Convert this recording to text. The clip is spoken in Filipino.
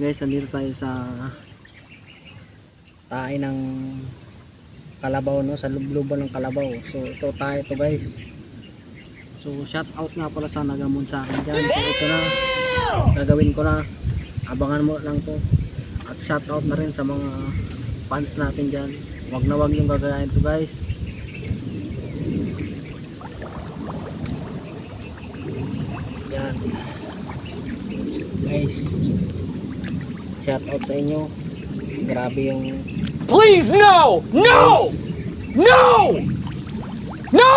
Guys, nandito tayo sa tae ng kalabaw, no? Sa lubluban ng kalabaw. So ito tayo to guys. So shout out nga pala sa nagamon sa akin dyan. So ito na, gagawin ko na, abangan mo lang to. At shout out na rin sa mga fans natin dyan. Wag na wag yung gagayahin to guys. Yan guys, shout out sa inyo. Grabe yung Please no! No! No! No!